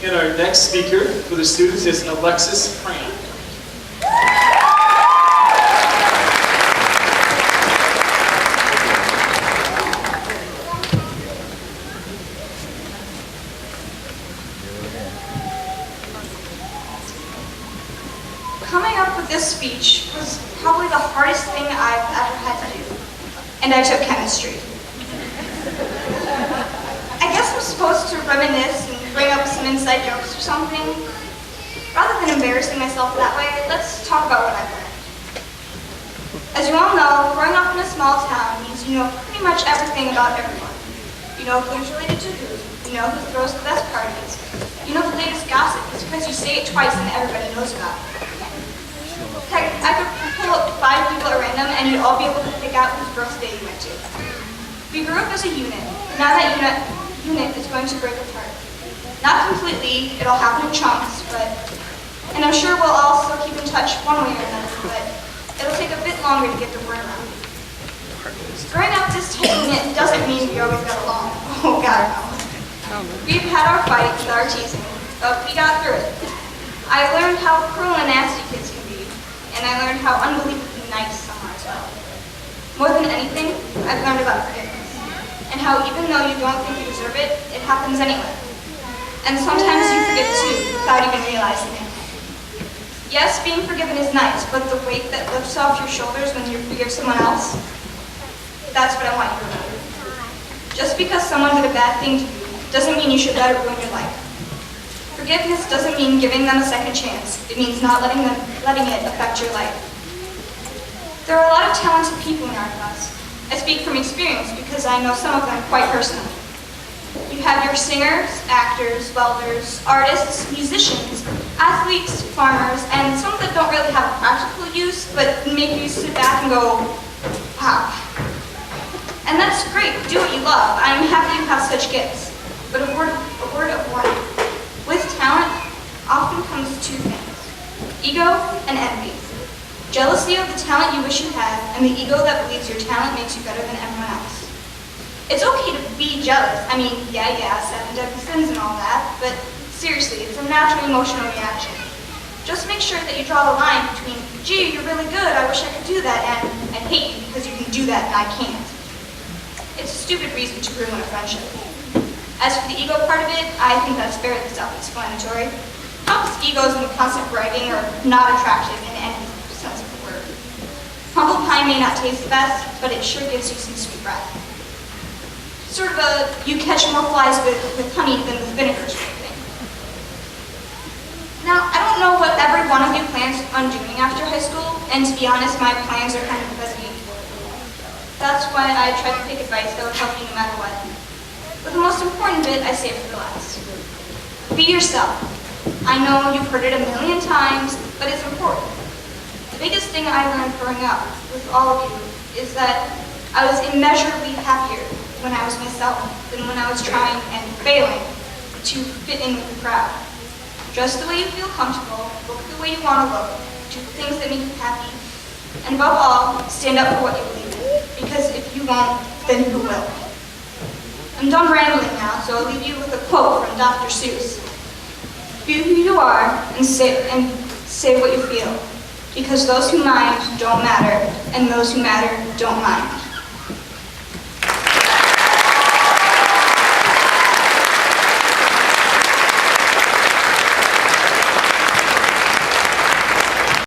And our next speaker for the students is Alexis Cram. Coming up with this speech was probably the hardest thing I've ever had to do, and I took chemistry. I guess I'm supposed to reminisce and bring up some inside jokes or something. Rather than embarrassing myself that way, let's talk about what I've learned. As you all know, growing up in a small town means you know pretty much everything about everyone. You know who's related to who, you know who throws the best parties, you know the latest gossip just because you say it twice and everybody knows about it. Heck, I could pull up 5 people at random and you'd all be able to pick out whose birthday you went to. We grew up as a unit. Now that unit is going to break apart. Not completely, it'll happen in chunks, and I'm sure we'll all still keep in touch one way or another, but it'll take a bit longer to get the word around. Growing up this tight unit doesn't mean we always got along. Oh God, no. We've had our fights, our teasing, but we got through it. I learned how cruel and nasty kids can be, and I learned how unbelievably nice some are as well. More than anything, I've learned about forgiveness, and how even though you don't think you deserve it, it happens anyway. And sometimes you forgive too, without even realizing it. Yes, being forgiven is nice, but the weight that lifts off your shoulders when you forgive someone else, that's what I want you to remember. Just because someone did a bad thing to you, doesn't mean you should let it ruin your life. Forgiveness doesn't mean giving them a second chance. It means not letting it affect your life. There are a lot of talented people in our class. I speak from experience because I know some of them quite personally. You have your singers, actors, welders, artists, musicians, athletes, farmers, and some that don't really have a practical use, but make you sit back and go, wow. And that's great, do what you love. I'm happy you have such gifts. But a word of warning. With talent often comes 2 things, ego and envy. Jealousy of the talent you wish you had, and the ego that believes your talent makes you better than everyone else. It's okay to be jealous. I mean, yeah, 7 deadly sins and all that, but seriously, it's a natural emotional reaction. Just make sure that you draw the line between, gee, you're really good, I wish I could do that, and I hate you because you can do that and I can't. It's a stupid reason to ruin a friendship. As for the ego part of it, I think that's fairly self-explanatory. Most egos and constant bragging are not attractive in any sense of the word. Humble pie may not taste the best, but it sure gives you some sweet breath. Sort of a you catch more flies with honey than with vinegar sort of thing. Now, I don't know what every one of you plans on doing after high school, and to be honest, my plans are kind of fuzzy. That's why I try to pick advice that would help you no matter what. But the most important bit I save for the last. Be yourself. I know you've heard it a million times, but it's important. The biggest thing I learned growing up with all of you is that I was immeasurably happier when I was myself than when I was trying and failing to fit in with the crowd. Dress the way you feel comfortable, look the way you want to look, do the things that make you happy, and above all, stand up for what you believe in, because if you won't, then who will? I'm done rambling now, so I'll leave you with a quote from Dr. Seuss. Be who you are and say what you feel, because those who mind don't matter, and those who matter don't mind.